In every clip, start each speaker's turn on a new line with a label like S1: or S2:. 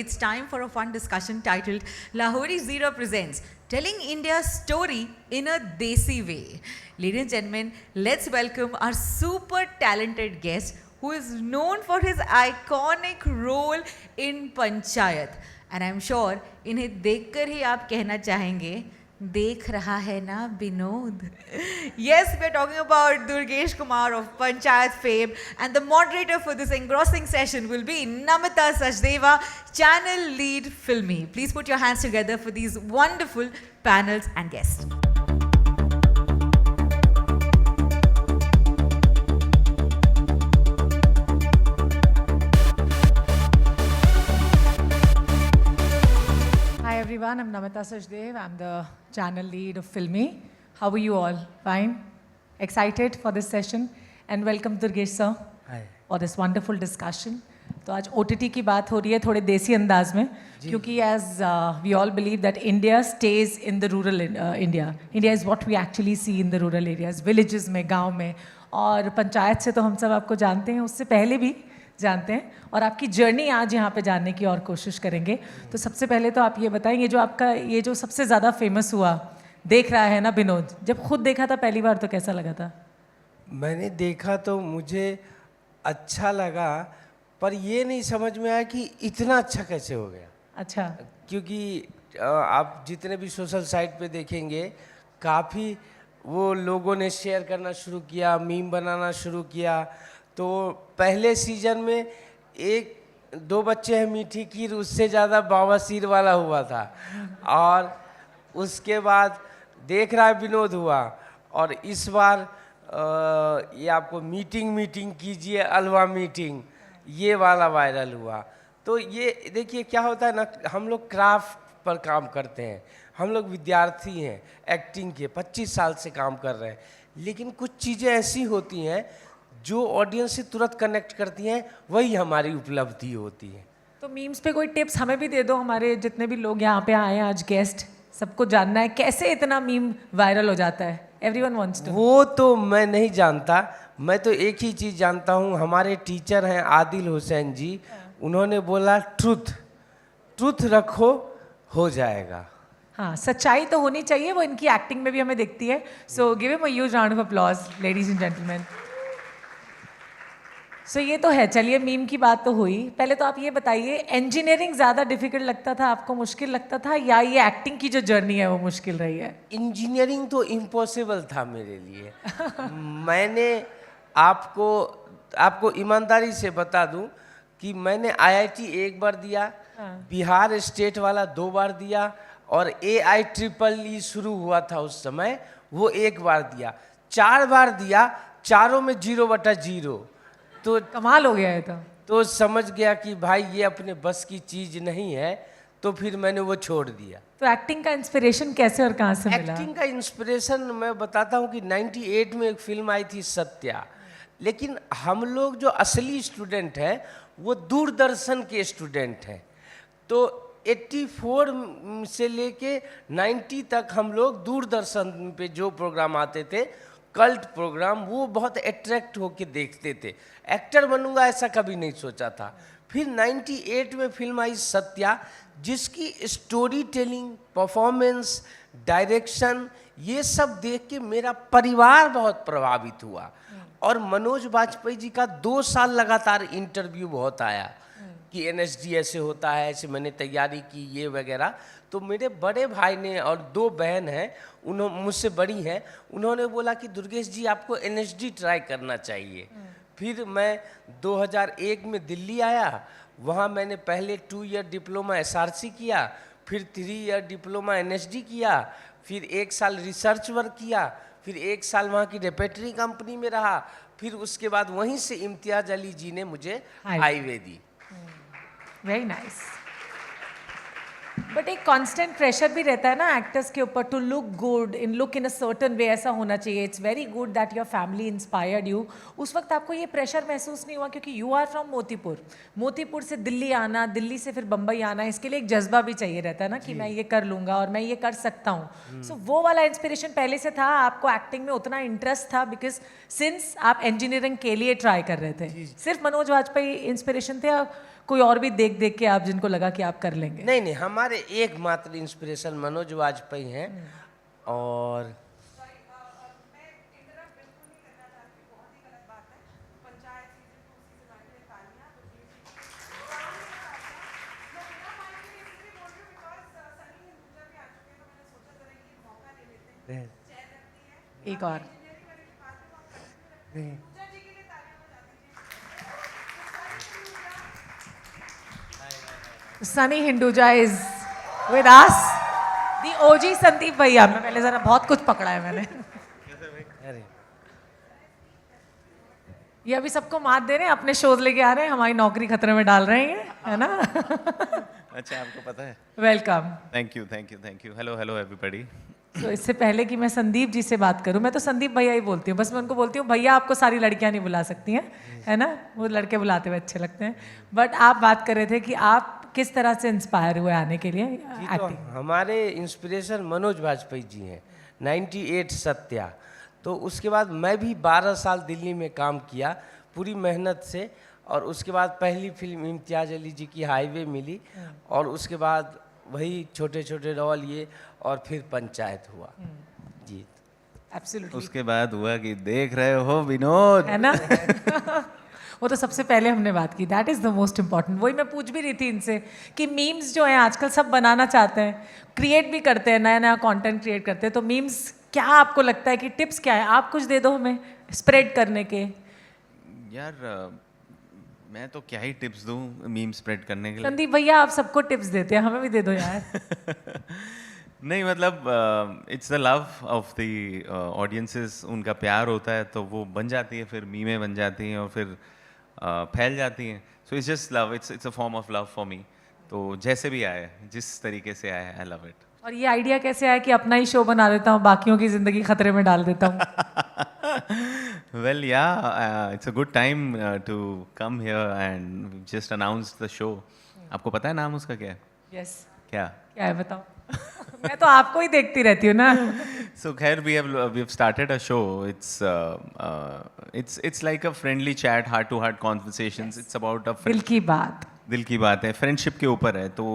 S1: it's time for a fun discussion titled Lahori Zero Presents Telling India's Story in a Desi Way. Ladies and gentlemen, let's welcome our super talented guest who is known for his iconic role in Panchayat. And I'm sure इन्हें देखकर ही आप कहना चाहेंगे देख रहा है ना Vinod. Yes, we're talking about Durgesh Kumar of Panchayat fame, and the moderator for this engrossing session will be Namita Sachdeva, channel lead Filmy. Please put your hands together for these wonderful panels and guests.
S2: Hi everyone, I'm Namita Sachdev. I'm the channel lead of Filmy. How are you all? Fine? Excited for this session? And welcome Durgesh sir for this wonderful discussion. तो आज OTT की बात हो रही है थोड़े देसी अंदाज में क्योंकि as we all believe that India stays in the rural India. India is what we actually see in the rural areas, villages में, गाँव में. और पंचायत से तो हम सब आपको जानते हैं, उससे पहले भी जानते हैं और आपकी जर्नी आज यहाँ पे जानने की और कोशिश करेंगे. तो सबसे पहले तो आप ये बताएंगे जो आपका ये जो सबसे ज़्यादा फेमस हुआ देख रहा है ना विनोद, जब खुद देखा था पहली बार तो कैसा लगा था?
S3: मैंने देखा तो मुझे अच्छा लगा, पर ये नहीं समझ में आया कि इतना अच्छा कैसे हो गया.
S2: अच्छा.
S3: क्योंकि आप जितने भी सोशल साइट पे देखेंगे काफ़ी वो लोगों ने शेयर करना शुरू किया, मीम बनाना शुरू किया. तो पहले सीजन में एक दो बच्चे हैं मीठी खीर, उससे ज़्यादा बवासीर वाला हुआ था. और उसके बाद देख रहा है विनोद हुआ, और इस बार ये आपको मीटिंग कीजिए अलवा मीटिंग, ये वाला वायरल हुआ. तो ये देखिए क्या होता है ना, हम लोग क्राफ्ट पर काम करते हैं, हम लोग विद्यार्थी हैं एक्टिंग के, 25 साल से काम कर रहे हैं, लेकिन कुछ चीज़ें ऐसी होती हैं जो ऑडियंस से तुरंत कनेक्ट करती हैं, वही हमारी उपलब्धि होती है.
S2: तो मीम्स पे कोई टिप्स हमें भी दे दो, हमारे जितने भी लोग यहाँ पे आए हैं आज गेस्ट, सबको जानना है कैसे इतना मीम वायरल हो जाता है. Everyone wants to.
S3: वो तो मैं नहीं जानता, मैं तो एक ही चीज़ जानता हूँ. हमारे टीचर हैं आदिल हुसैन जी, उन्होंने बोला ट्रुथ रखो हो जाएगा.
S2: हाँ, सच्चाई तो होनी चाहिए, वो इनकी एक्टिंग में भी हमें दिखती है. So give him a huge round of applause ladies and gentleman. So ये तो है. चलिए मीम की बात तो हुई. पहले तो आप ये बताइए, इंजीनियरिंग ज़्यादा डिफिकल्ट लगता था आपको, मुश्किल लगता था, या ये एक्टिंग की जो जर्नी है वो मुश्किल रही है?
S3: इंजीनियरिंग तो इम्पॉसिबल था मेरे लिए. मैंने आपको ईमानदारी से बता दूं कि मैंने IIT एक बार दिया, बिहार स्टेट वाला 2 बार दिया, और AIEEE शुरू हुआ था उस समय, वो 1 बार दिया. 4 बार दिया, चारों में 0/0. तो
S2: कमाल हो गया है.
S3: तो समझ गया कि भाई ये अपने बस की चीज़ नहीं है, तो फिर मैंने वो छोड़ दिया.
S2: तो एक्टिंग का इंस्पिरेशन कैसे और कहाँ से मिला?
S3: एक्टिंग का इंस्पिरेशन मैं बताता हूँ कि 98 में एक फिल्म आई थी सत्या, लेकिन हम लोग जो असली स्टूडेंट हैं वो दूरदर्शन के स्टूडेंट हैं. तो 84 से लेके 90 तक हम लोग दूरदर्शन पे जो प्रोग्राम आते थे, कल्ट प्रोग्राम, वो बहुत अट्रैक्ट होके देखते थे. एक्टर बनूंगा ऐसा कभी नहीं सोचा था. फिर 98 में फिल्म आई सत्या, जिसकी स्टोरी टेलिंग, परफॉर्मेंस, डायरेक्शन, ये सब देख के मेरा परिवार बहुत प्रभावित हुआ. और मनोज बाजपेयी जी का 2 साल लगातार इंटरव्यू बहुत आया कि NSD ऐसे होता है, ऐसे मैंने तैयारी की, ये वगैरह. तो मेरे बड़े भाई ने, और 2 बहन हैं, उन्होंने मुझसे बड़ी हैं, उन्होंने बोला कि दुर्गेश जी आपको NSD ट्राई करना चाहिए. फिर मैं 2001 में दिल्ली आया, वहाँ मैंने पहले 2 ईयर डिप्लोमा SRC किया, फिर 3 ईयर डिप्लोमा NSD किया, फिर 1 साल रिसर्च वर्क किया, फिर 1 साल वहाँ की रेपेटरी कंपनी में रहा, फिर उसके बाद वहीं से इम्तियाज अली जी ने मुझे हाईवे दी.
S2: Very nice. बट एक कांस्टेंट प्रेशर भी रहता है ना एक्टर्स के ऊपर to look good, look in a certain way, ऐसा होना चाहिए. It's very good that your family inspired you. उस वक्त आपको ये प्रेशर महसूस नहीं हुआ? क्योंकि यू आर फ्रॉम मोतीपुर से दिल्ली आना, दिल्ली से फिर बम्बई आना, इसके लिए एक जज्बा भी चाहिए रहता है ना कि मैं ये कर लूँगा और मैं ये कर सकता हूँ. सो वो वाला इंस्पिरेशन पहले से था आपको? एक्टिंग में उतना इंटरेस्ट था? बिकॉज सिंस आप इंजीनियरिंग के लिए ट्राई कर रहे थे, सिर्फ मनोज वाजपेयी इंस्पिरेशन थे या कोई और भी देख देख के आप जिनको लगा कि आप कर लेंगे?
S3: नहीं नहीं, हमारे एकमात्र इंस्पिरेशन मनोज वाजपेयी हैं। और
S2: एक और Sunny Hinduja is with us, the OG Sandeep भैया। मैं पहले जरा बहुत कुछ पकड़ा है मैंने।
S3: अरे
S2: ये अभी सबको मात दे रहे हैं, अपने शोज लेके आ रहे हैं, हमारी नौकरी खतरे में डाल रहे हैं, है ना?
S4: अच्छा, आपको पता है?
S2: Welcome.
S4: Thank you, thank you, thank you. Hello hello everybody.
S2: तो इससे पहले कि मैं संदीप जी से बात करूं, मैं तो संदीप भैया ही बोलती हूँ, बस मैं उनको बोलती हूँ भैया आपको सारी लड़कियां नहीं बुला सकती हैं, है ना? वो लड़के बुलाते हुए अच्छे लगते हैं। बट आप बात कर रहे थे कि आप किस तरह से इंस्पायर हुए आने के लिए
S3: जी, तो
S2: एक्टिंग।
S3: हमारे इंस्पिरेशन मनोज वाजपेयी जी हैं। 98 सत्या। तो उसके बाद मैं भी 12 साल दिल्ली में काम किया पूरी मेहनत से, और उसके बाद पहली फिल्म इम्तियाज अली जी की हाईवे मिली, और उसके बाद वही छोटे छोटे रोल ये, और फिर पंचायत हुआ। जी
S2: एब्सोल्युटली,
S4: उसके बाद हुआ कि देख रहे हो विनोद,
S2: है ना? वो तो सबसे पहले हमने बात की, that is the most important. वही मैं पूछ भी रही थी इनसे कि मीम्स जो है आजकल सब बनाना चाहते हैं, क्रिएट भी करते हैं, नया नया कंटेंट क्रिएट करते हैं। तो मीम्स क्या आपको लगता है कि टिप्स क्या है? आप कुछ दे दो हमें स्प्रेड करने के।
S4: यार मैं तो क्या ही टिप्स दूं मीम स्प्रेड करने के लिए।
S2: संदीप भैया आप सबको टिप्स देते हैं, हमें भी दे दो यार।
S4: नहीं मतलब it's the love of the audiences, उनका प्यार होता है तो वो बन जाती है, फिर मीमें बन जाती हैं और फिर फैल जाती हैं। So it's just love, it's a form of love for me. तो जैसे भी आए, जिस तरीके से आए, आई लव इट।
S2: और ये आइडिया कैसे आया कि अपना ही शो बना देता हूँ, बाकियों की जिंदगी खतरे में डाल देता हूँ?
S4: Well, yeah, it's a good time to come here and we've just announced the show. आपको पता है नाम उसका क्या है?
S2: यस,
S4: क्या?
S2: क्या है बताओ? मैं तो आपको ही देखती रहती हूँ ना।
S4: So खैर we've started a show. It's like a friendly chat, heart to heart conversations. It's about a
S2: दिल की बात।
S4: दिल की बात है, फ्रेंडशिप के ऊपर है। तो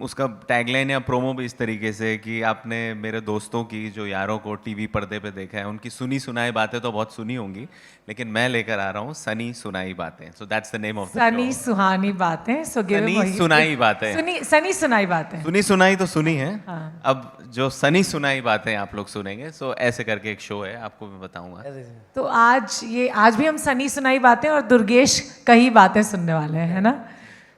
S4: उसका टैगलाइन या प्रोमो भी इस तरीके से कि आपने मेरे दोस्तों की, जो यारों को टीवी पर्दे पे देखा है, उनकी सुनी सुनाई बातें तो बहुत सुनी होंगी, लेकिन मैं लेकर आ रहा हूँ Sunny Sunai Baatein. So that's the name of the
S2: Sunny Suhani Baatein. So
S4: Sunny Sunai बातें।
S2: सनी सुनाई बातें।
S4: सुनी सुनाई तो सुनी है,
S2: हाँ।
S4: अब जो सनी सुनाई बातें आप लोग सुनेंगे। सो ऐसे करके एक शो है, आपको मैं बताऊंगा।
S2: तो आज भी हम सनी सुनाई बातें और दुर्गेश कही बातें सुनने वाले हैं, है ना?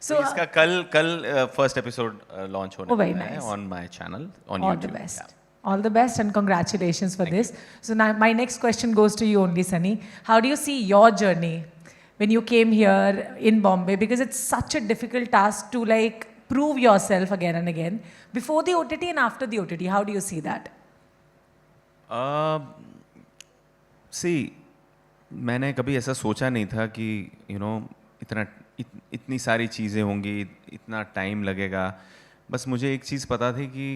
S4: So, इसका कल फर्स्ट एपिसोड लॉन्च होने
S2: very
S4: वाला है
S2: nice.
S4: on my channel on
S2: All
S4: YouTube.
S2: the best.
S4: Yeah.
S2: All the best and congratulations for this. So now my next question goes to you only, Sunny. How do you see your journey when you came here in Bombay? Because it's such a difficult task to like prove yourself again and again before the OTT and after the OTT. How do you see that?
S4: See, मैंने कभी ऐसा सोचा नहीं था कि इतनी सारी चीज़ें होंगी, इतना टाइम लगेगा। बस मुझे एक चीज़ पता थी कि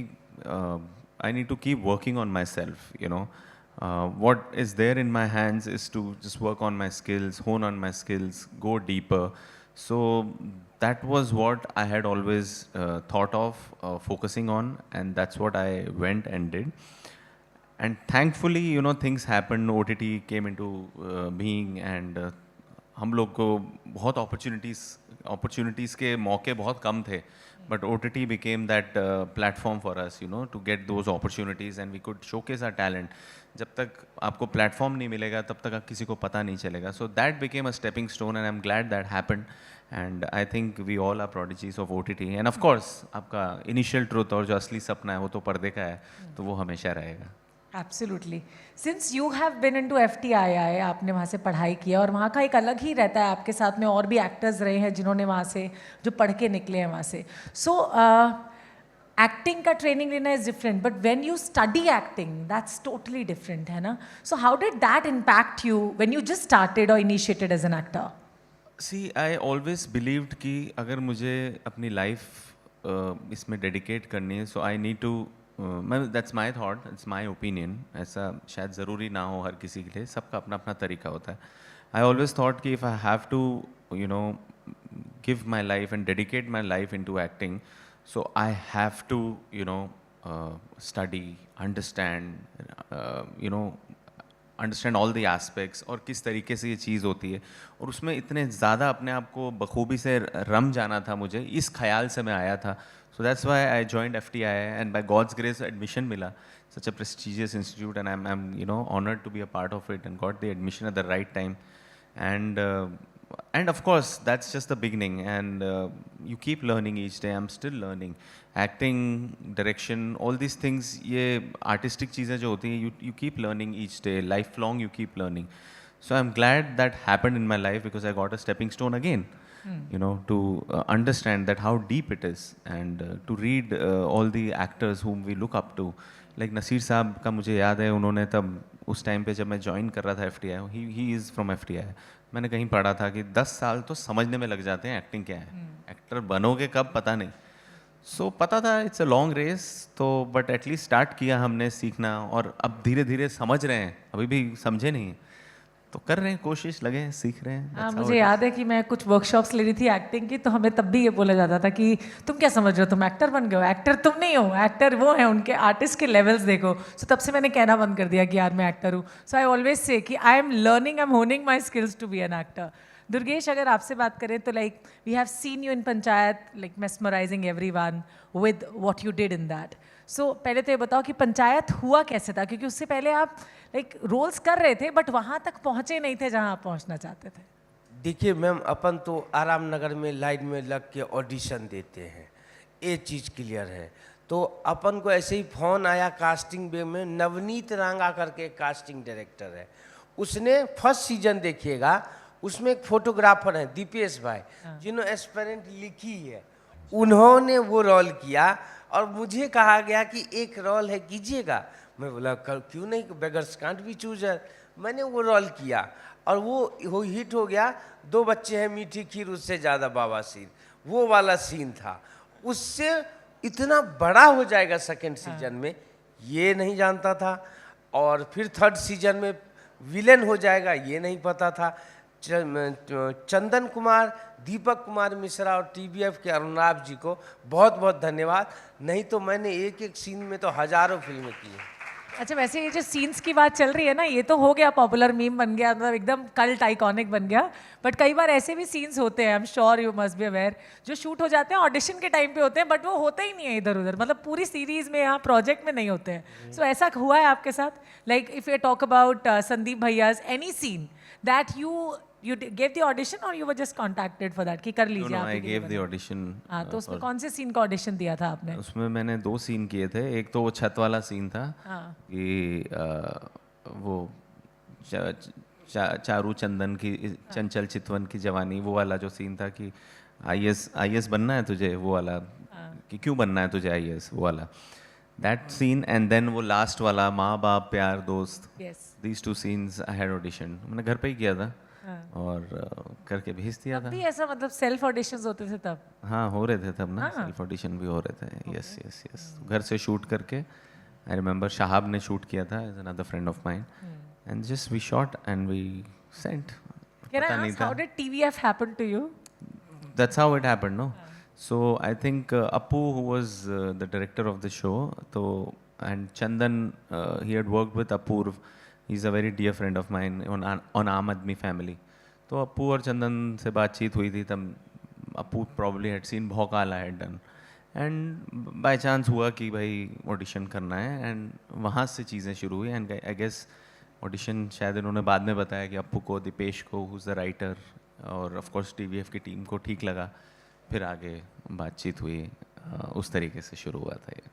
S4: I need to keep working on myself. what is there in my hands is to just work on my skills, hone on my skills, go deeper. So that was what I had always thought of focusing on, and that's what I went and did. And thankfully, things happened. OTT came into being, and हम लोग को बहुत opportunities के मौके बहुत कम थे, but OTT became that platform for us, to get those opportunities, and we could showcase our talent. जब तक आपको platform नहीं मिलेगा, तब तक आप किसी को पता नहीं चलेगा. So that became a stepping stone, and I'm glad that happened. And I think we all are prodigies of OTT. And of course, आपका initial truth और जो असली सपना है वो तो पर्दे का है, तो वो हमेशा रहेगा.
S2: Absolutely. Since you have been into FTII, आपने वहाँ से पढ़ाई किया और वहाँ का एक अलग ही रहता है, आपके साथ में और भी एक्टर्स रहे हैं जिन्होंने वहाँ से जो पढ़ के निकले हैं वहाँ से. So एक्टिंग का ट्रेनिंग लेना is different, but when you study acting that's totally different, है ना? So how did that impact you when you just started और initiated as an actor?
S4: See, I always believed कि अगर मुझे अपनी life इसमें डेडिकेट करनी है, so I need to, that's my thought, it's my opinion. ऐसा शायद ज़रूरी ना हो हर किसी के लिए, सबका अपना अपना तरीका होता है. आई ऑलवेज थॉट कि if I have to give my life and dedicate my life into acting, so I have to, study, understand, understand all the aspects और किस तरीके से ये चीज़ होती है, और उसमें इतने ज़्यादा अपने आप को बखूबी से रम जाना था मुझे, इस ख्याल से मैं आया था. So that's why I joined FTI and by God's grace admission मिला, such a prestigious institute, and I'm honored to be a part of it and got the admission at the right time. And of course that's just the beginning, and you keep learning each day. I'm still learning acting, direction, all these things. ये artistic चीज़ें जो होती हैं, you keep learning each day, lifelong you keep learning. So I'm glad that happened in my life, because I got a stepping stone again, to understand that how deep it is, and to read all the actors whom we look up to. Like Naseer साहब का मुझे याद है, उन्होंने तब उस time पे जब मैं ज्वाइन कर रहा था FTI, he is from FTI, मैंने कहीं पढ़ा था कि 10 साल तो समझने में लग जाते हैं एक्टिंग क्या है, एक्टर बनोगे कब पता नहीं. सो पता था इट्स अ लॉन्ग रेस, तो बट एटलीस्ट स्टार्ट किया हमने सीखना, और अब धीरे धीरे समझ रहे हैं, अभी भी समझे नहीं, तो कर रहे हैं, कोशिश लगे हैं, सीख रहे हैं.
S2: हाँ, मुझे याद है कि मैं कुछ वर्कशॉप्स ले रही थी एक्टिंग की, तो हमें तब भी ये बोला जाता था कि तुम क्या समझ रहे हो, तुम एक्टर बन गए हो, एक्टर तुम नहीं हो, एक्टर वो है, उनके आर्टिस्ट के लेवल्स देखो. सो तब से मैंने कहना बंद कर दिया कि यार मैं एक्टर हूँ. सो आई ऑलवेज से कि I am learning, I am honing my skills to be an actor. Durgesh, अगर आपसे बात करें तो like we have seen you in Panchayat, like mesmerizing everyone with what you did in that. So पहले तो ये बताओ कि पंचायत हुआ कैसे था, क्योंकि उससे पहले आप लाइक रोल्स कर रहे थे बट वहाँ तक पहुँचे नहीं थे जहाँ आप पहुँचना चाहते थे.
S3: देखिए मैम, अपन तो आराम नगर में लाइन में लग के ऑडिशन देते हैं, ये चीज़ क्लियर है. तो अपन को ऐसे ही फ़ोन आया कास्टिंग बे में, नवनीत रांगा करके कास्टिंग डायरेक्टर है, उसने फर्स्ट सीजन देखिएगा, उसमें एक फोटोग्राफर हैं दीपेश भाई, जिन्होंने एस्पेरेंट लिखी है, उन्होंने वो रोल किया और मुझे कहा गया कि एक रोल है कीजिएगा. मैं बोला क्यों नहीं, बेगर्स कांट बी चूजर. मैंने वो रोल किया और वो हिट हो गया. 2 बच्चे हैं मीठी खीर उससे ज़्यादा बाबासीर, वो वाला सीन था. उससे इतना बड़ा हो जाएगा सेकंड सीजन में, ये नहीं जानता था. और फिर थर्ड सीजन में विलेन हो जाएगा, ये नहीं पता था. चंदन कुमार, दीपक कुमार मिश्रा और TBF के अरुणाभ जी को बहुत बहुत धन्यवाद. नहीं तो मैंने एक एक सीन में तो हजारों फिल्में की हैं.
S2: अच्छा, वैसे ये जो सीन्स की बात चल रही है ना, ये तो हो गया पॉपुलर मीम बन गया, मतलब एकदम कल्ट आइकॉनिक बन गया. बट कई बार ऐसे भी सीन्स होते हैं, I am sure you must be aware, जो शूट हो जाते हैं ऑडिशन के टाइम पे होते हैं, बट वो होते ही नहीं है इधर उधर, मतलब पूरी सीरीज में या प्रोजेक्ट में नहीं होते हैं. सो ऐसा हुआ है आपके साथ? Like if you talk about Sandeep भैयाज, any scene that you gave the audition or you were just contacted for that कि कर लीजिए आप?
S4: I gave the audition.
S2: हाँ, तो उसमें कौन से सीन का ऑडिशन दिया था आपने?
S4: उसमें मैंने 2 सीन किए थे. एक तो वो छत वाला सीन था कि वो चारू चंदन की, चंचल चितवन की जवानी, वो वाला जो सीन था कि IAS बनना है तुझे, वो वाला कि क्यों बनना है तुझे IAS, वो वाला दैट सीन. एंड देन वो लास्ट वाला माँ बाप प्यार दोस्त, these 2 scenes I had audition. मैंने घर पे ही किया था और करके भेज दिया था.
S2: अभी ऐसा मतलब सेल्फ ऑडिशंस होते थे तब?
S4: हाँ, हो रहे थे तब ना, सेल्फ ऑडिशन भी हो रहे थे. यस यस यस, घर से शूट करके. आई रिमेंबर शाहाब ने शूट किया था, as another friend of mine, and just we shot and we sent.
S2: Can I ask, how did TVF happen to you?
S4: That's how it happened, no? So I think Appu, who was the director of the show, and Chandan, he had worked with Apurv. He's a very dear friend of mine on Aam Aadmi Family. तो अप्पू और चंदन से बातचीत हुई थी तब. Appu probably had seen भौकाल I had done, and by chance हुआ कि भाई ऑडिशन करना है, and वहाँ से चीज़ें शुरू हुई. एंड आई गेस ऑडिशन शायद इन्होंने बाद में बताया कि अप्पू को, दीपेश को, who's the writer, और ऑफ कोर्स TVF की टीम को ठीक लगा, फिर आगे बातचीत हुई. उस तरीके से शुरू हुआ था ये.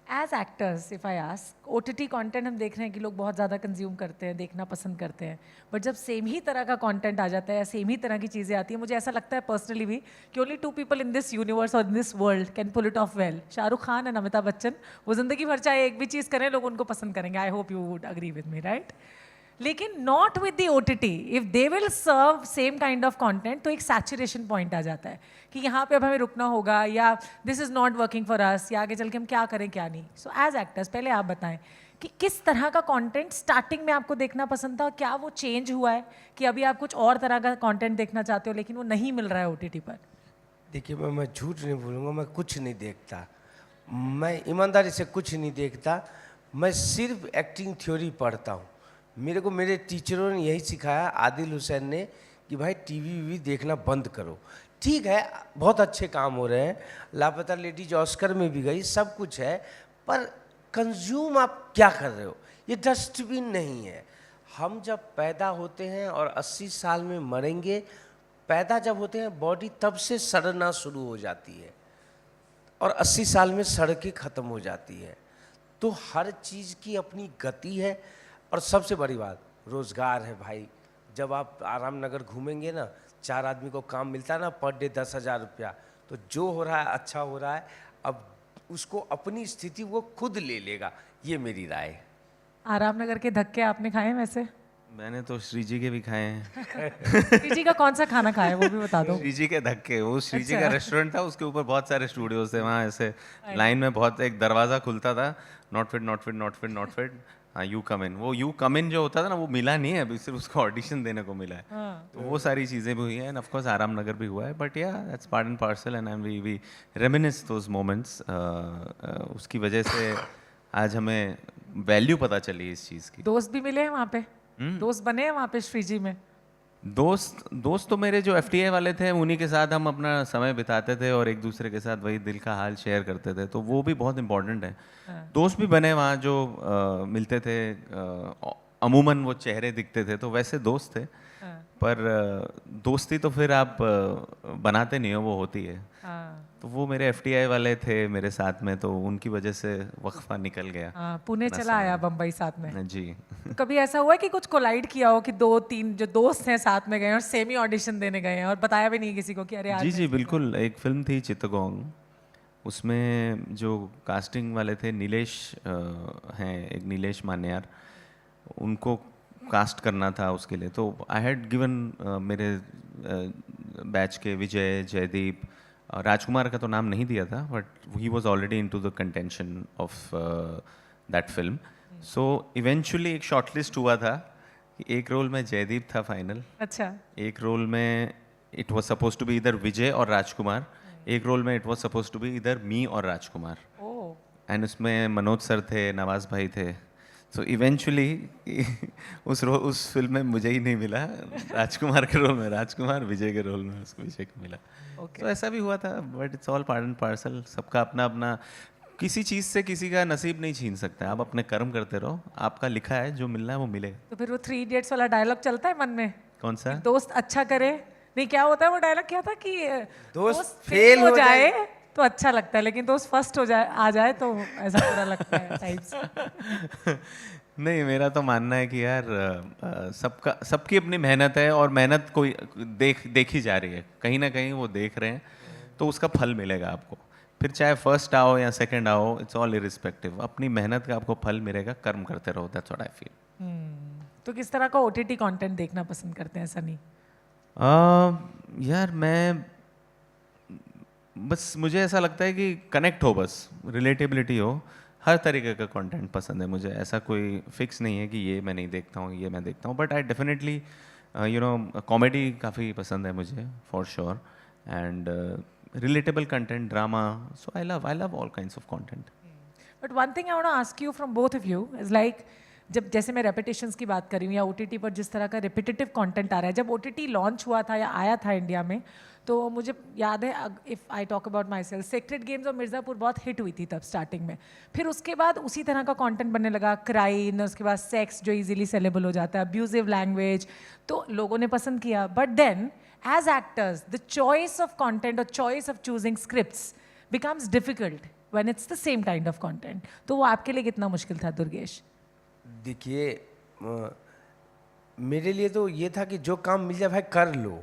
S2: As actors if I ask, OTT content हम देख रहे हैं कि लोग बहुत ज़्यादा कंज्यूम करते हैं, देखना पसंद करते हैं, बट जब सेम ही तरह का कंटेंट आ जाता है या सेम ही तरह की चीज़ें आती हैं, मुझे ऐसा लगता है पर्सनली भी कि only 2 people in this universe और in this world can pull it off well, Shahrukh Khan and Amitabh Bachchan. वो ज़िंदगी भर चाहे एक भी चीज़ करें, लोग उनको पसंद करेंगे. I hope you would agree with me, right? लेकिन not with the OTT. If they will serve same kind of content, तो एक सैचुरेशन पॉइंट आ जाता है कि यहाँ पे अब हमें रुकना होगा, या this is not working for us, या आगे चल के हम क्या करें क्या नहीं. सो एज एक्टर्स पहले आप बताएं कि किस तरह का कंटेंट स्टार्टिंग में आपको देखना पसंद था, और क्या वो चेंज हुआ है कि अभी आप कुछ और तरह का कंटेंट देखना चाहते हो लेकिन वो नहीं मिल रहा है OTT पर?
S3: देखिए मैं झूठ नहीं बोलूँगा, मैं कुछ नहीं देखता, मैं ईमानदारी से कुछ नहीं देखता। मैं सिर्फ एक्टिंग थ्योरी पढ़ता हूँ। मेरे को मेरे टीचरों ने यही सिखाया, आदिल हुसैन ने, कि भाई टीवी वीवी देखना बंद करो। ठीक है, बहुत अच्छे काम हो रहे हैं, लापता लेडीज ऑस्कर में भी गई, सब कुछ है, पर कंज्यूम आप क्या कर रहे हो? ये डस्टबिन नहीं है। हम जब पैदा होते हैं और 80 साल में मरेंगे, पैदा जब होते हैं बॉडी तब से सड़ना शुरू हो जाती है और 80 साल में सड़ के ख़त्म हो जाती है। तो हर चीज़ की अपनी गति है। और सबसे बड़ी बात रोज़गार है भाई। जब आप आराम नगर घूमेंगे ना, 4 आदमी को काम मिलता है ना, पर डे 10,000 रुपया, तो जो हो रहा है अच्छा हो रहा है। अब उसको अपनी स्थिति वो खुद ले लेगा, ये मेरी राय है।
S2: आराम नगर के धक्के आपने खाए हैं वैसे?
S4: मैंने तो श्री जी के भी खाए हैं।
S2: श्री जी का कौन सा खाना खाया है वो भी बता दो।
S4: श्री जी के धक्के, वो श्री जी का
S2: अच्छा।
S4: रेस्टोरेंट था, उसके ऊपर बहुत सारे स्टूडियोज थे, वहाँ ऐसे लाइन में बहुत, एक दरवाज़ा खुलता था, not fit not fit not fit not fit, हाँ यू कम इन। वो यू कम इन जो होता था ना, वो मिला नहीं है अभी, सिर्फ उसको ऑडिशन देने को मिला है। तो वो सारी चीज़ें भी हुई हैं, एंड ऑफ कोर्स आराम नगर भी हुआ है, बट या that's part and parcel, and we reminisce those moments. उसकी वजह से आज हमें वैल्यू पता चली इस चीज़ की।
S2: दोस्त भी मिले हैं वहाँ पे? दोस्त बने हैं वहाँ पे श्री जी में?
S4: दोस्त तो मेरे जो FTA वाले थे, उन्हीं के साथ हम अपना समय बिताते थे और एक दूसरे के साथ वही दिल का हाल शेयर करते थे, तो वो भी बहुत इम्पोर्टेंट है। दोस्त भी बने वहाँ जो मिलते थे, अमूमन वो चेहरे दिखते थे, तो वैसे दोस्त थे। पर दोस्ती तो फिर आप बनाते नहीं हो, वो होती है। तो वो मेरे FTI वाले थे मेरे साथ में, तो उनकी वजह से वक्फा निकल गया।
S2: पुणे चला आया बम्बई साथ में।
S4: जी।
S2: कभी ऐसा हुआ है कि कुछ कोलाइड किया हो कि 2-3 जो दोस्त हैं साथ में गए और सेम ही ऑडिशन देने गए हैं और बताया भी नहीं किसी को कि अरे आज
S4: जी बिल्कुल। एक फिल्म थी चित्तगोंग, उसमें जो कास्टिंग वाले थे नीलेश हैं, एक नीलेश मान्यार, उनको कास्ट करना था उसके लिए। तो आई हैड गिवन मेरे बैच के विजय, जयदीप, राजकुमार का तो नाम नहीं दिया था, but he was already in to the contention of that film. So eventually एक शॉर्टलिस्ट हुआ था कि एक रोल में जयदीप था फाइनल,
S2: अच्छा
S4: एक रोल में it was suppose to be इधर विजय और राजकुमार, एक रोल में it was suppose to be इधर मी और राजकुमार, एंड उसमें मनोज सर थे, नवाज भाई थे। सो इवेंचुअली उस फिल्म में मुझे ही नहीं मिला, राजकुमार के रोल में राजकुमार, विजय के रोल में उसको विजय को मिला। तो ऐसा भी हुआ था, but it's all part and parcel. सबका अपना अपना, किसी चीज़ से किसी का नसीब नहीं छीन सकता। आप अपने कर्म करते रहो, आपका लिखा है, जो मिलना है वो मिलेगा।
S2: तो फिर वो 3 इडियट्स वाला डायलॉग चलता है मन में?
S4: कौन सा?
S2: दोस्त अच्छा करे, नहीं क्या होता है वो डायलॉग, क्या था कि
S3: दोस्त
S2: फेल
S3: fail
S2: हो जाए तो अच्छा लगता है, लेकिन दोस्त फर्स्ट हो जाए आ जाए तो ऐसा बुरा लगता है टाइप्स।
S4: नहीं, मेरा तो मानना है कि यार सबकी अपनी मेहनत है, और मेहनत कोई देखी जा रही है, कहीं ना कहीं वो देख रहे हैं, तो उसका फल मिलेगा आपको। फिर चाहे फर्स्ट आओ या सेकंड आओ, इट्स ऑल इरिस्पेक्टिव, अपनी मेहनत का आपको फल मिलेगा, कर्म करते रहो, दैट्स व्हाट आई फील।
S2: तो किस तरह का OTT कंटेंट देखना पसंद करते हैं सनी?
S4: यार मैं बस, मुझे ऐसा लगता है कि कनेक्ट हो, बस रिलेटेबिलिटी हो, हर तरीके का कंटेंट पसंद है मुझे। ऐसा कोई फिक्स नहीं है कि ये मैं नहीं देखता हूँ, ये मैं देखता हूँ, बट आई डेफिनेटली कॉमेडी काफ़ी पसंद है मुझे, for sure, and relatable content, drama, so I love all kinds of content.
S2: But one thing I want to ask you from both of you is like, जब जैसे मैं repetitions की बात कर रही हूँ या OTT पर जिस तरह का रिपीटेटिव कंटेंट आ रहा है, जब OTT लॉन्च हुआ था या आया था इंडिया में, तो मुझे याद है, if I talk about my self, sacred games और मिर्ज़ापुर बहुत हिट हुई थी तब स्टार्टिंग में। फिर उसके बाद उसी तरह का कंटेंट बनने लगा, क्राइम, उसके बाद सेक्स जो इजीली सेलेबल हो जाता है, अब्यूजिव लैंग्वेज, तो लोगों ने पसंद किया। But then as actors the choice of content और choice of choosing scripts becomes difficult when it's the same kind of content. तो वो आपके लिए कितना मुश्किल था दुर्गेश?
S3: देखिए, मेरे लिए तो ये था कि जो काम मिल जाए भाई कर लो,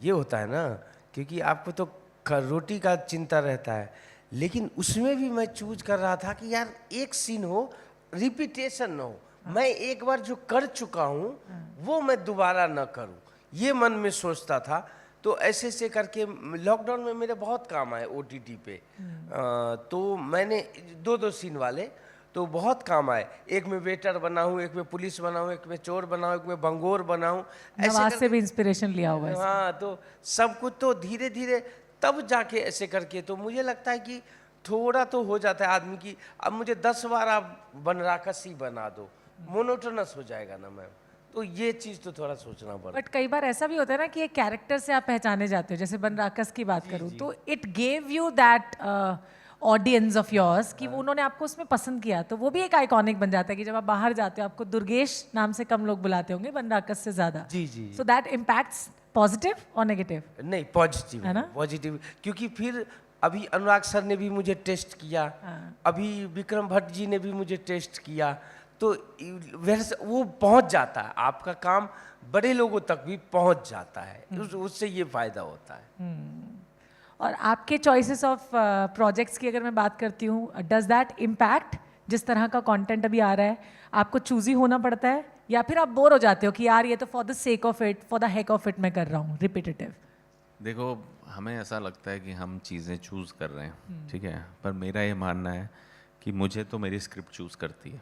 S3: ये होता है ना, क्योंकि आपको तो रोटी का चिंता रहता है। लेकिन उसमें भी मैं चूज कर रहा था कि यार एक सीन हो, रिपीटेशन न हो, मैं एक बार जो कर चुका हूँ वो मैं दोबारा न करूँ, ये मन में सोचता था। तो ऐसे ऐसे करके लॉकडाउन में मेरे बहुत काम आए OTT पे। तो मैंने 2-2 सीन वाले तो बहुत काम आए, एक में वेटर बना हूँ, एक में पुलिस बना हूँ, एक में चोर बना हूँ, एक में बंगोर बना हूँ।
S2: नवाज से भी इंस्पिरेशन लिया हुआ है।
S3: हाँ, तो सब कुछ तो धीरे धीरे तब जाके ऐसे करके, तो मुझे लगता है कि थोड़ा तो हो जाता है आदमी की। अब मुझे 10 बार आप बनराकस ही बना दो, मोनोटोनस हो जाएगा ना मैम। तो ये चीज़ तो थोड़ा सोचना पड़ता है।
S2: बट कई बार ऐसा भी होता है ना कि एक कैरेक्टर से आप पहचाने जाते हो, जैसे बनराकस की बात करूँ तो it gave you that audience of yours कि वो उन्होंने आपको उसमें पसंद किया, तो वो भी एक आइकॉनिक बन जाता है कि जब आप बाहर जाते हो आपको दुर्गेश नाम से कम लोग बुलाते होंगे बनराकस से ज़्यादा।
S3: जी जी
S2: सो दैट इम्पैक्ट्स पॉजिटिव और नेगेटिव?
S3: नहीं, पॉजिटिव
S2: है ना?
S3: पॉजिटिव, क्योंकि फिर अभी अनुराग सर ने भी मुझे टेस्ट किया, अभी विक्रम भट्ट जी ने भी मुझे टेस्ट किया, तो वैसे वो पहुंच जाता है, आपका काम बड़े लोगों तक भी पहुंच जाता है, उससे ये फायदा होता है।
S2: और आपके चॉइसेस ऑफ प्रोजेक्ट्स की अगर मैं बात करती हूँ, डज दैट इम्पैक्ट जिस तरह का कंटेंट अभी आ रहा है? आपको चूजी होना पड़ता है या फिर आप बोर हो जाते हो कि यार ये तो for the sake of it, for the heck of it मैं कर रहा हूँ, रिपीटेटिव?
S4: देखो, हमें ऐसा लगता है कि हम चीज़ें चूज़ कर रहे हैं, ठीक है, पर मेरा ये मानना है कि मुझे तो मेरी स्क्रिप्ट चूज़ करती है।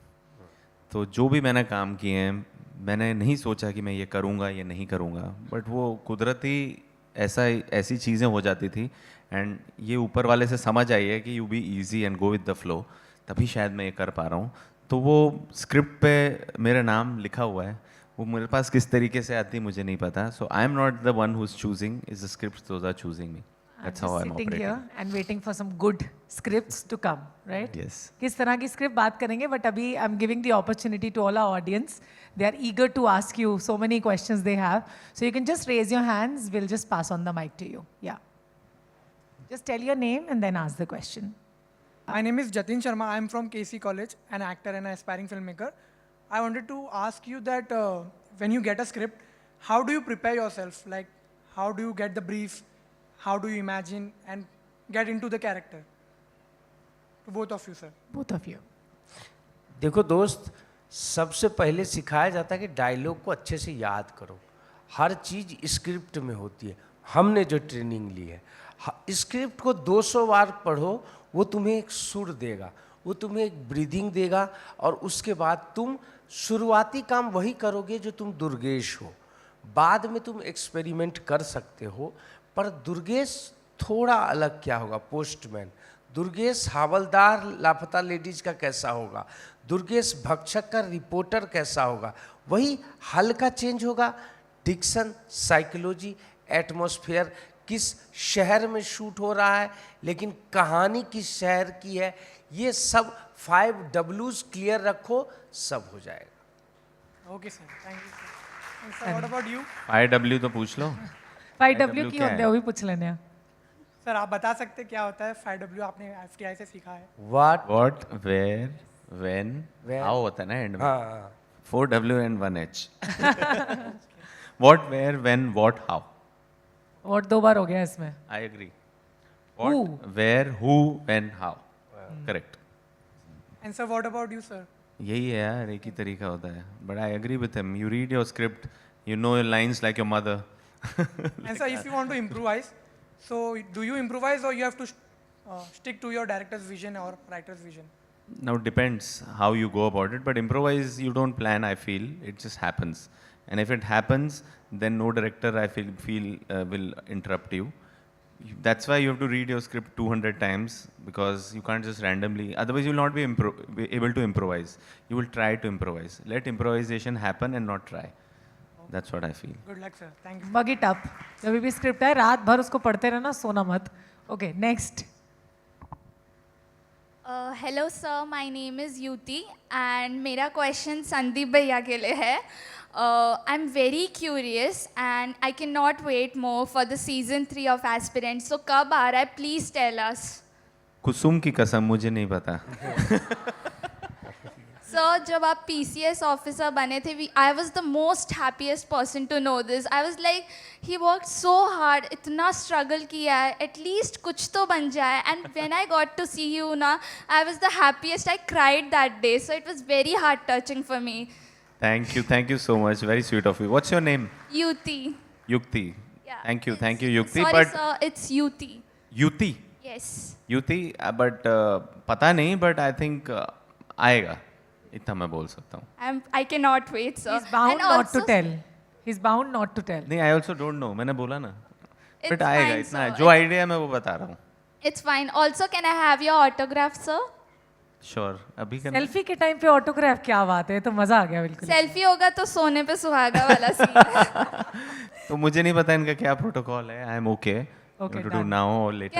S4: तो जो भी मैंने काम किए हैं, मैंने नहीं सोचा कि मैं ये करूँगा ये नहीं करूँगा, बट वो कुदरती ऐसी चीज़ें हो जाती थी, एंड ये ऊपर वाले से समझ आई है कि you be easy and go with the flow, तभी शायद मैं ये कर पा रहा हूँ। तो वो स्क्रिप्ट पे मेरा नाम लिखा हुआ है, वो मेरे पास किस तरीके से आती है मुझे नहीं पता। So I am not the one who is choosing, is the scripts those are choosing me. That's how I'm
S2: sitting
S4: operating.
S2: here and waiting for some good scripts to come, right?
S4: Yes.
S2: किस तरह की script बात करेंगे, but अभी I am giving the opportunity to all our audience, they are eager to ask you so many questions they have, so you can just raise your hands, will just pass on the mic to you. या just tell your name and then ask the question.
S5: My name is Jatin Sharma. I am from KC College, an actor and an aspiring filmmaker. I wanted to ask you that when you get a script, how do you prepare yourself? Like, how do you get the brief? How do you imagine and get into the character? To both of you, sir.
S2: Both of you.
S3: देखो दोस्त, सबसे पहले सिखाया जाता है कि dialogue को अच्छे से याद करो। हर चीज़ स्क्रिप्ट में होती है। हमने जो ट्रेनिंग ली है, स्क्रिप्ट को 200 बार पढ़ो, वो तुम्हें एक सुर देगा, वो तुम्हें एक ब्रीदिंग देगा, और उसके बाद तुम शुरुआती काम वही करोगे जो तुम दुर्गेश हो। बाद में तुम एक्सपेरिमेंट कर सकते हो, पर दुर्गेश थोड़ा अलग क्या होगा, पोस्टमैन। दुर्गेश हवलदार लापता लेडीज का कैसा होगा, दुर्गेश भक्षक का रिपोर्टर कैसा होगा, वही हल्का चेंज होगा। डिक्शन, साइकोलॉजी, एटमॉस्फेयर, किस शहर में शूट हो रहा है, लेकिन कहानी किस शहर की है, ये सब 5 Ws क्लियर रखो, सब हो जाएगा।
S5: Okay, sir. Thank you, sir. And sir, what about you?
S4: IW तो पूछ लो।
S2: 5W की
S4: क्या
S2: होते
S4: है?
S2: हैं, वो भी पूछ लेने हैं।
S5: सर, आप बता सकते हैं क्या होता है 5W? आपने FTI से सीखा है।
S3: What?
S4: What, where, when,
S3: Where?
S4: how होता है ना एंड में।
S3: हाँ,
S4: 4W and 1H. What, where, when, what, how.
S2: और 2 बार हो गया इसमें।
S4: I agree. What,
S2: Who?
S4: where, who, when, how. Correct.
S5: And sir, what about you, sir?
S4: यही है यार, एक ही तरीका होता है। But I agree with him. You read your script, you know your lines like your mother.
S5: And sir, if you want to improvise, so do you improvise or you have to stick to your director's vision or writer's vision?
S4: Now it depends how you go about it, but improvise you don't plan, I feel. It just happens. And if it happens, then no director I feel will interrupt you. That's why you have to read your script 200 times, because you can't just randomly, otherwise you will not be able to improvise. You will try to improvise. Let improvisation happen and not try. That's what I feel.
S5: Good luck, sir. Thank you.
S2: Mug it up, जब भी script है रात भर उसको पढ़ते रहना, सोना मत। Okay, next.
S6: Hello sir, my name is Yuti and मेरा क्वेश्चन संदीप भैया के लिए है। I am very curious and I can not wait more for the season 3 of Aspirants. So कब आ रहा है, प्लीज़ टेल अस।
S4: कुसुम की कसम, मुझे नहीं पता।
S6: सर, जब आप PCS ऑफिसर बने थे, I was the most happiest person to know this. I was like, he work so hard, इतना स्ट्रगल किया है, एटलीस्ट कुछ तो बन जाए। And when I got to see you ना, I was the happiest. I cried that day, so it was very heart touching for me.
S4: Thank you so much. Very sweet of you. What's your name?
S6: Yuti.
S4: Yukti.
S6: Yeah,
S4: Thank you,
S6: it's-
S4: Yukti.
S6: Sorry
S4: But
S6: sir, it's Yuti.
S4: Yuti,
S6: Yes.
S4: Yuti, but पता नहीं, but I think आएगा, इतना मैं बोल सकता हूँ।
S6: I cannot wait, sir.
S2: He's bound
S6: And
S2: not
S6: also,
S2: to tell. He's bound not to tell.
S4: नहीं, I also don't know. मैंने बोला ना। बट आएगा
S6: fine,
S4: इतना
S6: sir.
S4: जो आइडिया मैं वो बता रहा हूँ.
S6: It's fine. Also, can I have your autograph, sir?
S4: Sure अभी करना.
S2: सेल्फी के टाइम पे ऑटोग्राफ, क्या बात है, तो मजा आ गया बिल्कुल.
S6: सेल्फी होगा तो सोने पे सुहागा वाला सीन.
S4: तो मुझे नहीं पता इनका क्या प्रोटोकॉल है. I am okay
S2: Okay,
S4: to do
S2: done.
S4: Now or later.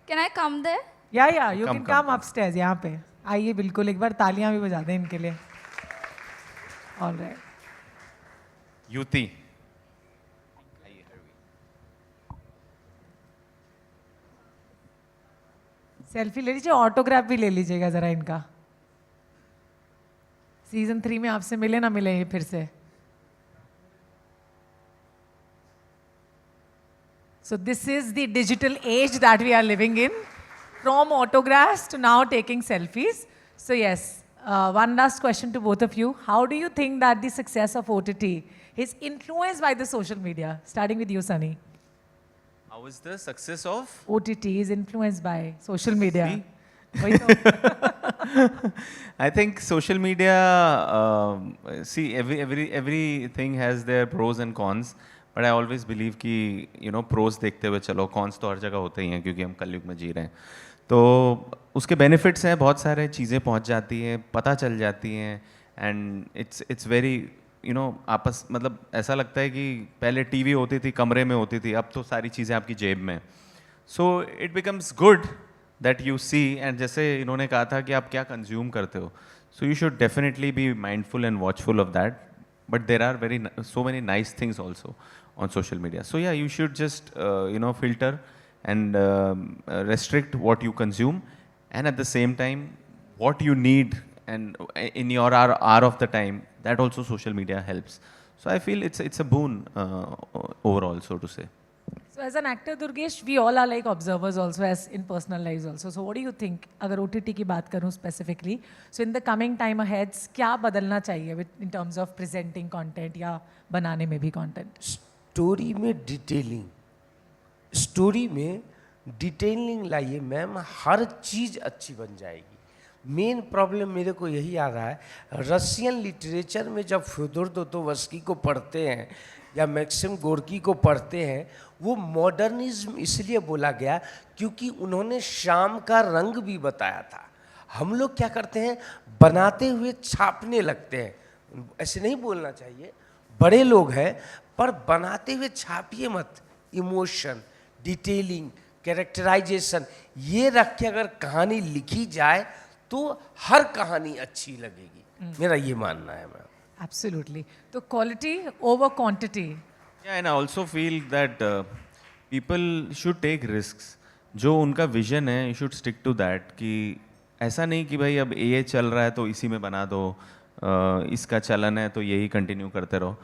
S6: Can I come there?
S2: या you can
S4: come,
S2: come
S4: come.
S2: Upstairs. यहाँ पे आइए बिल्कुल, एक बार तालियां भी बजा दें इनके लिए. ऑलराइट.
S4: युति.
S2: सेल्फी ले लीजिए, ऑटोग्राफ भी ले लीजिएगा जरा इनका. सीजन 3 में आपसे मिले ना मिले ये फिर से. So this is the digital age that we are living in, from autographs to now taking selfies. So yes, one last question to both of you. How do you think that the success of OTT is influenced by the social media? Starting with you, Sunny.
S4: How is the success of?
S2: OTT is influenced by social media.
S4: See?
S2: वही तो.
S4: I think social media. See, everything has their pros and cons. But I always believe कि pros देखते हुए चलो. Cons तो हर जगह होते ही हैं क्योंकि हम कलयुग में जी रहे हैं. तो उसके बेनिफिट्स हैं, बहुत सारे चीज़ें पहुंच जाती हैं, पता चल जाती हैं. एंड इट्स वेरी आपस मतलब ऐसा लगता है कि पहले टीवी होती थी, कमरे में होती थी, अब तो सारी चीज़ें आपकी जेब में. So it becomes good that you see. And जैसे इन्होंने कहा था कि आप क्या कंज्यूम करते हो, so you should definitely be mindful and watchful of that. But there are so many nice things also on social media. So yeah, you should just filter and restrict what you consume, and at the same time what you need, and in your hour of the time, that also social media helps. So I feel it's a boon overall, so to say.
S2: So as an actor, Durgesh, we all are like observers also, as in personal lives also. So what do you think, अगर OTT की बात करूँ specifically, so in the coming time ahead, क्या बदलना चाहिए in terms of presenting content या बनाने में भी content?
S3: स्टोरी में डिटेलिंग लाइए मैम, हर चीज़ अच्छी बन जाएगी. मेन प्रॉब्लम मेरे को यही आ रहा है, रशियन लिटरेचर में जब फ्योदोर दोस्तोयेवस्की को पढ़ते हैं या मैक्सिम गोर्की को पढ़ते हैं, वो मॉडर्निज्म इसलिए बोला गया क्योंकि उन्होंने शाम का रंग भी बताया था. हम लोग क्या करते हैं, बनाते हुए छापने लगते हैं. ऐसे नहीं बोलना चाहिए, बड़े लोग हैं पर बनाते हुए छापिए मत. इमोशन, डिटेलिंग, कैरेक्टराइजेशन ये रख के अगर कहानी लिखी जाए तो हर कहानी अच्छी लगेगी. मेरा ये मानना है ma'am.
S2: Absolutely. So quality over quantity.
S4: Yeah, and I also feel that people should take risks. जो उनका विजन है, you should stick to that. कि ऐसा नहीं कि भाई अब ये चल रहा है तो इसी में बना दो, इसका चलन है तो यही कंटिन्यू करते रहो.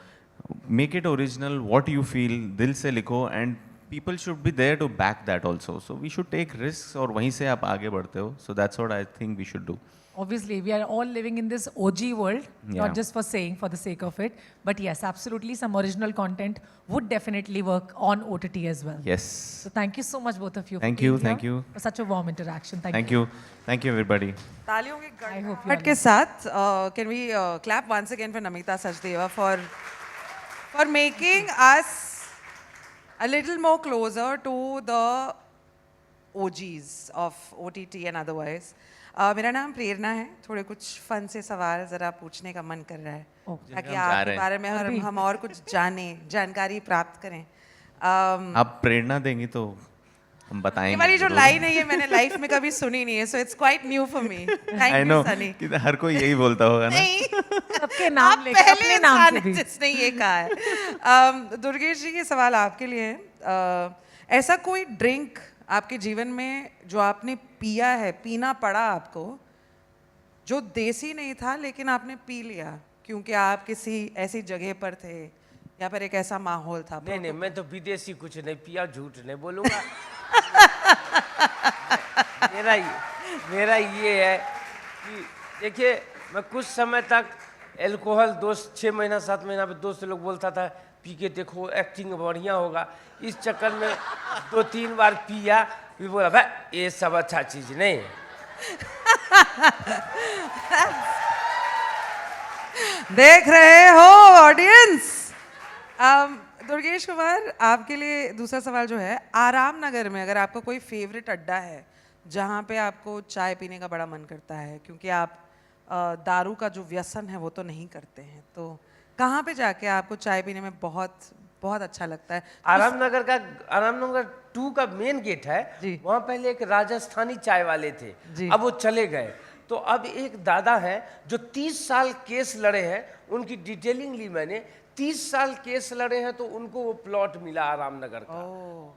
S4: Make it original, what you feel, दिल से लिखो, and people should be there to back that also. So we should take risks और वहीं से आप आगे बढ़ते हो. So that's what I think we should do.
S2: Obviously, we are all living in this OG world,
S4: Yeah.
S2: not just for saying, for the sake of it. But yes, absolutely, some original content would definitely work on OTT as well.
S4: Yes.
S2: So thank you so much, both of you.
S4: Thank
S2: for
S4: you,
S2: being
S4: thank
S2: here.
S4: you.
S2: For such a warm interaction.
S4: Thank you. Thank you everybody.
S1: तालियों की
S2: I hope you
S1: गड़गड़ाहट के साथ can we clap once again for Namita Sachdeva for making us a little more closer to the OGs of OTT and otherwise. मेरा नाम प्रेरणा है. थोड़े कुछ फन से सवाल जरा पूछने का मन कर रहा है ताकि
S4: हम जा
S1: आपके
S4: रहे हैं.
S1: बारे में हम और कुछ जानकारी प्राप्त करें.
S4: आप प्रेरणा देंगी तो हम बताएंगे.
S1: ये वाली जो
S4: जरूर.
S1: लाइन है ये मैंने लाइफ में कभी सुनी नहीं है, so it's quite new for me.
S4: I
S1: thank
S4: know
S1: you Sunny.
S4: कि हर कोई यही बोलता होगा ना.
S1: नहीं,
S2: सबके नाम
S1: आप
S2: लेके,
S1: पहले
S2: अपने नाम
S1: इंसान
S2: से
S1: हैं
S2: भी.
S1: जिसने ये कहा है. दुर्गेश जी, ये सवाल आपके लिए है. ऐसा कोई ड्रिंक आपके जीवन में जो आपने पिया है, पीना पड़ा आपको, जो देसी नहीं था लेकिन आपने पी लिया क्योंकि आप किसी ऐसी जगह पर थे या फिर एक ऐसा माहौल था?
S3: नहीं नहीं, मैं तो विदेशी कुछ नहीं पिया, झूठ नहीं बोलूँगा. मेरा ये है कि देखिए, मैं कुछ समय तक एल्कोहल, दोस्त 6 महीना 7 महीना पे दोस्त लोग बोलता था पी के देखो एक्टिंग बढ़िया होगा. इस चक्कर में 2-3 बार पिया, फिर बोला भाई ये सब अच्छा चीज़ नहीं है.
S1: देख रहे हो ऑडियंस,
S7: दुर्गेश कुमार, आपके लिए दूसरा सवाल जो है, आराम नगर में अगर आपका कोई फेवरेट अड्डा है जहाँ पे आपको चाय पीने का बड़ा मन करता है, क्योंकि आप दारू का जो व्यसन है वो तो नहीं करते हैं, तो कहाँ पे जाके आपको चाय पीने में बहुत बहुत अच्छा लगता है?
S3: आराम नगर 2 का मेन गेट है, वहाँ पहले एक राजस्थानी चाय वाले थे, अब वो चले गए। तो अब एक दादा है जो 30 साल केस लड़े हैं, उनकी डिटेलिंग ली मैंने। 30 साल केस लड़े हैं तो उनको वो प्लॉट मिला आराम नगर का।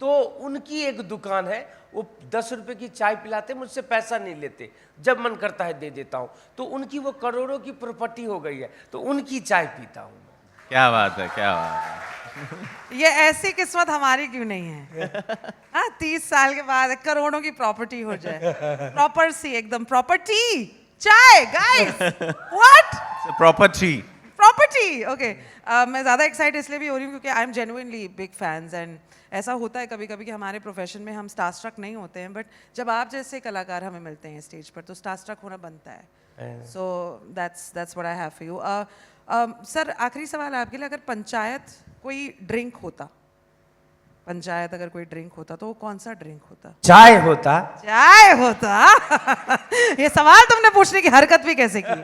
S3: तो उनकी एक दुकान है, वो 10 रुपए की चाय पिलाते, मुझसे पैसा नहीं लेते, जब मन करता है दे देता हूँ। तो उनकी वो करोड़ों की प्रॉपर्टी हो गई है, तो उनकी चाय पीता हूँ।
S4: क्या बात है, क्या बात है।
S7: ये ऐसी किस्मत हमारी क्यों नहीं है? हाँ, 30 साल के बाद करोड़ों की प्रॉपर्टी हो जाए, प्रॉपर सी एकदम प्रॉपर्टी चाय, guys what
S4: property
S7: property. Okay, मैं ज़्यादा एक्साइट इसलिए भी हो रही हूँ क्योंकि I am genuinely big fans, and ऐसा होता है कभी कभी कि हमारे प्रोफेशन में हम स्टार स्ट्रक नहीं होते हैं, बट जब आप जैसे कलाकार हमें मिलते हैं स्टेज पर तो स्टार स्ट्रक होना बनता है। So that's what I have for you. Sir, आखिरी सवाल आपके लिए, अगर पंचायत कोई ड्रिंक होता, पंचायत अगर कोई ड्रिंक होता तो वो कौन सा ड्रिंक होता?
S3: चाय होता।
S7: चाय होता। ये सवाल तुमने पूछने की हरकत भी कैसे की?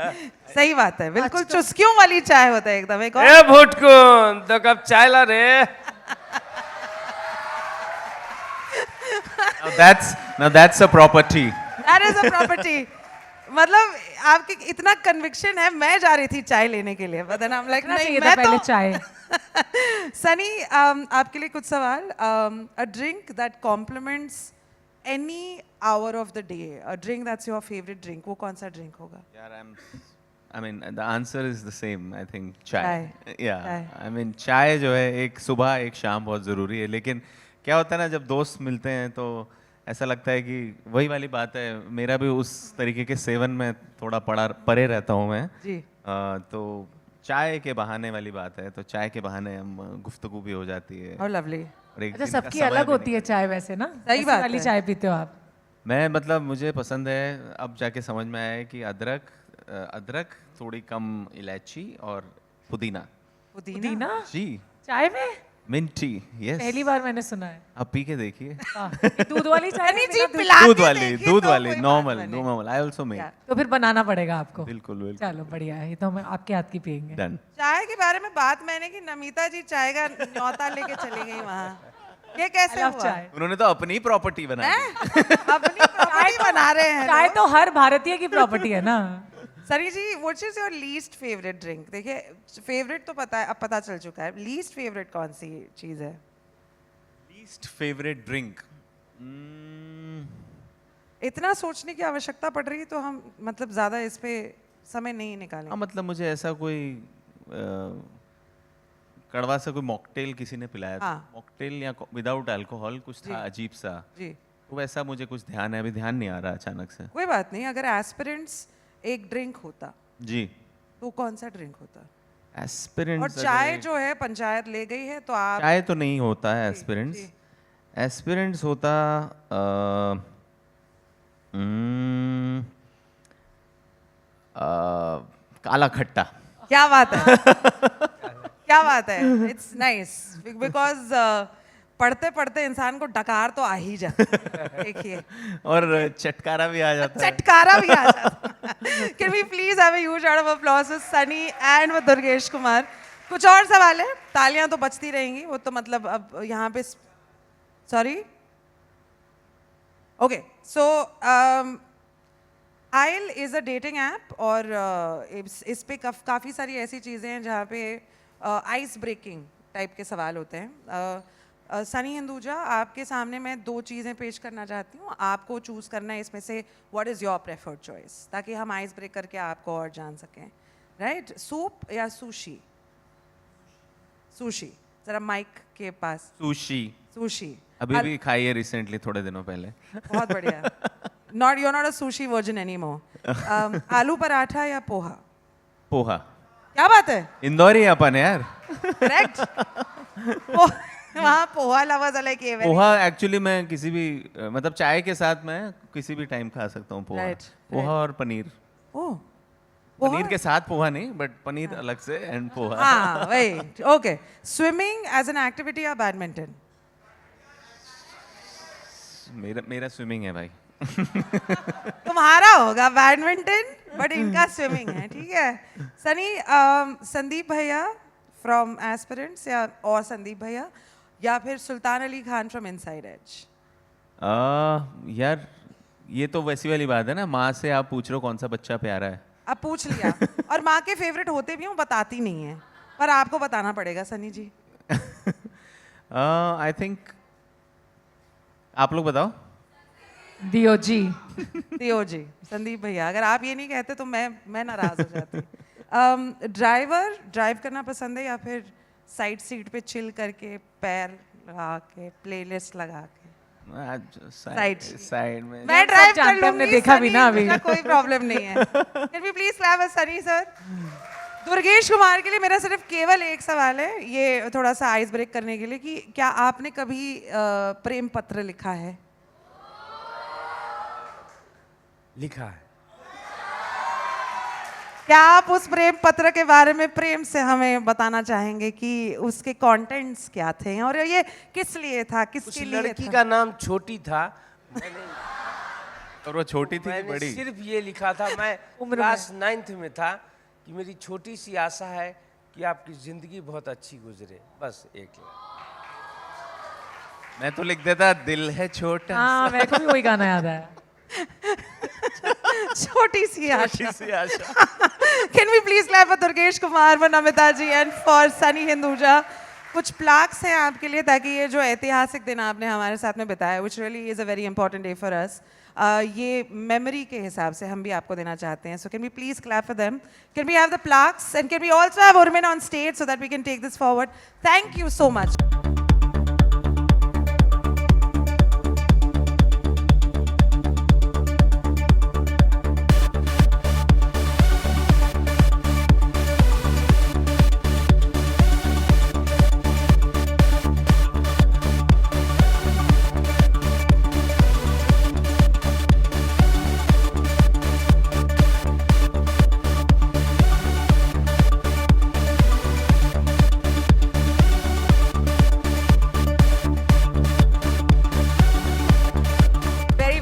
S7: सही बात है, बिल्कुल चुस्कियों वाली चाय होता है एकदम। एक
S3: ए भुटकुन, 2 कप चाय ला रे।
S4: Now that's a property.
S7: That is a property. मतलब आपकी इतना कन्विक्शन है, मैं जा रही थी चाय लेने के लिए, बट I'm like नहीं, मैं
S2: पहले
S7: तो
S2: चाय।
S7: सनी, आपके लिए कुछ सवाल। A drink that complements any hour of the day, a drink that's your favorite drink, वो कौन सा ड्रिंक होगा?
S4: I mean, the answer is the same. I think chai.
S7: Chai.
S4: Yeah.
S7: Chai.
S4: I mean, चाय जो है एक सुबह एक शाम बहुत ज़रूरी है, लेकिन क्या होता है ना, जब दोस्त मिलते हैं तो ऐसा लगता है कि वही वाली बात है, मेरा भी उस तरीके के सेवन में थोड़ा परे रहता हूँ मैं
S7: जी।
S4: तो चाय के बहाने वाली बात है, तो चाय के बहाने हम गुफ्तगू भी हो जाती है।
S7: और लवली।
S4: और एक
S2: अच्छा,
S4: दिन का
S2: सबकी
S4: समय
S2: अलग
S4: भी
S2: होती है चाय वैसे ना?
S7: सही
S2: कैसी
S7: बात
S2: वाली
S7: है।
S2: चाय पीते हो आप?
S4: मैं मतलब मुझे पसंद है, अब जाके समझ में आया है कि अदरक थोड़ी कम इलायची और पुदीना।
S2: पुदीना
S4: जी,
S2: चाय में?
S4: Mint tea, yes.
S2: पहली बार मैंने सुना है।
S4: आप पी के देखिए।
S2: दूध वाली चाय
S7: सनी
S2: में
S7: जी
S2: बिना दूध-
S7: पिलाते
S4: दूध वाली,
S7: देखिए
S4: दूध
S7: तो
S4: वाली,
S7: कोई बात
S4: नॉर्मल
S7: बने।
S4: नॉर्मल। I also make.
S2: तो फिर बनाना पड़ेगा आपको।
S4: बिल्कुल बिल्कुल।
S2: चलो बढ़िया है, ये तो हम आपके हाथ की पियेंगे।
S4: डन।
S7: चाय के बारे में बात मैंने की, नमिता जी चाय का न्योता लेके चली गई वहाँ। ये कैसे
S2: I love
S7: हुआ?
S2: चाय।
S4: उन्होंने तो अपनी प्रॉपर्टी बनाई।
S7: अपनी प्रॉपर्टी बना रहे हैं
S2: चाय
S7: लोग।
S2: तो हर भारतीय की प्रॉपर्टी है ना।
S7: Sunny ji, what is your least favourite drink? देखिए, फेवरेट तो पता है, अब पता चल चुका है, लीस्ट फेवरेट कौन सी चीज है?
S4: Least favourite drink.
S7: इतना सोचने की आवश्यकता पड़ रही है तो हम मतलब ज्यादा इस पे समय नहीं निकालेंगे।
S4: हाँ, मतलब मुझे ऐसा कोई कड़वा सा कोई मॉकटेल किसी ने पिलाया था,
S7: हाँ।
S4: मॉकटेल या विदाउट अल्कोहल कुछ था अजीब सा,
S7: जी,
S4: तो वैसा मुझे कुछ ध्यान है, अभी ध्यान नहीं आ रहा अचानक से।
S7: कोई बात नहीं। अगर एस्पिरेंट्स एक ड्रिंक होता
S4: जी,
S7: तो कौन सा ड्रिंक होता?
S4: एस्पिरेंट्स।
S7: और चाय जो है पंचायत ले गई है तो आप
S4: चाय तो नहीं होता है
S7: जी,
S4: एस्पिरेंट्स।
S7: जी।
S4: एस्पिरेंट्स होता काला खट्टा।
S7: क्या बात है। क्या बात है। इट्स नाइस बिकॉज पढ़ते पढ़ते इंसान को डकार तो आ ही जाता है। देखिए,
S4: और चटकारा भी आ जाता है।
S7: चटकारा भी आ जाता है। Can we please have a huge round of applause with Sunny and with Durgesh Kumar? कुछ और सवाल है? तालियां तो बजती रहेंगी, वो तो मतलब अब यहाँ पे sorry. Okay, so Aisle is a dating app और इस पे काफ़ी सारी ऐसी चीज़ें हैं जहाँ पे आइस ब्रेकिंग टाइप के सवाल होते हैं। सनी हिंदुजा, आपके सामने मैं 2 चीज़ें पेश करना चाहती हूँ, आपको चूज़ करना है इसमें से what is your preferred choice, ताकि हम आइस ब्रेक करके आपको और जान सकें। राइट, सूप या सुशी? सुशी, ज़रा माइक के पास।
S4: सुशी।
S7: सुशी
S4: अभी भी खाई है रिसेंटली, थोड़े दिनों पहले।
S7: बहुत बढ़िया। you're not a sushi virgin anymore. आलू पराठा या पोहा?
S4: पोहा।
S7: क्या बात है।
S4: इंदौरी अपन यार।
S7: करेक्ट। वहाँ poha lovers are like
S4: poha actually मैं किसी भी मतलब चाय के साथ मैं किसी भी टाइम खा सकता हूँ पोहा।
S7: Right,
S4: पोहा और पनीर।
S7: ओह,
S4: पनीर के साथ पोहा नहीं, बट पनीर अलग से एंड पोहा.
S7: हाँ वही. Okay. Swimming as an activity या बैडमिंटन?
S4: मेरा स्विमिंग है भाई.
S7: तुम्हारा होगा बैडमिंटन, बट इनका स्विमिंग है. ठीक है. सनी, संदीप भैया फ्रॉम एस्पिरेंट्स या और संदीप भैया, या फिर Sultan Ali Khan from Inside Edge?
S4: यार ये तो वैसी वाली बात है ना, माँ से आप पूछ रहे हो कौन सा बच्चा प्यारा है.
S7: अब पूछ लिया. और माँ के फेवरेट होते भी हूँ, बताती नहीं है, पर आपको बताना पड़ेगा सनी जी.
S4: आई थिंक आप लोग बताओ.
S2: DOG.
S7: दियो जी. संदीप भैया, अगर आप ये नहीं कहते तो मैं नाराज हो जाती. ड्राइव करना पसंद है या फिर साइड सीट पे चिल करके पैर लगा के प्लेलिस्ट लगा के?
S4: साइड में
S7: मैं
S2: सब
S7: ड्राइव कर
S2: जानते हैं, हमने
S7: लूंगी,
S2: देखा भी
S7: सनी,
S2: ना अभी.
S7: मुझे कोई प्रॉब्लम नहीं है. Can we please clap Sunny sir? Durgesh Kumar के लिए मेरा सिर्फ केवल एक सवाल है, ये थोड़ा सा आइस ब्रेक करने के लिए, कि क्या आपने कभी प्रेम पत्र लिखा है?
S3: लिखा है.
S7: क्या आप उस प्रेम पत्र के बारे में प्रेम से हमें बताना चाहेंगे कि उसके कंटेंट्स क्या थे और ये किस लिए था,
S3: उस
S7: किसके लिए
S3: लड़की
S7: था?
S3: का नाम छोटी था.
S4: और वो छोटी थी कि
S3: मैंने
S4: बड़ी?
S3: सिर्फ ये लिखा था, मैं क्लास 9th में था, कि मेरी छोटी सी आशा है कि आपकी जिंदगी बहुत अच्छी गुजरे. बस एक
S4: मैं तो लिख देता दिल है छोटा.
S2: हाँ, मेरे को भी वही गाना याद आया.
S7: छोटी सी आशा.
S4: छोटी सी आशा.
S7: Can we please clap for Durgesh Kumar, for Namita ji and for Sunny Hinduja. कुछ प्लाक्स हैं आपके लिए, ताकि ये जो ऐतिहासिक दिन आपने हमारे साथ में बिताया, which really is a very important day for us, ये मेमोरी के हिसाब से हम भी आपको देना चाहते हैं. So can we please clap for them? Can we have the plaques and can we also have Urmin on stage so that we can take this forward? Thank you so much.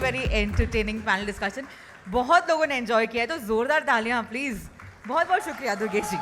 S1: Very entertaining panel discussion. बहुत लोगों ने enjoy किया है, तो जोरदार तालियां please. बहुत बहुत शुक्रिया दुर्गेश जी.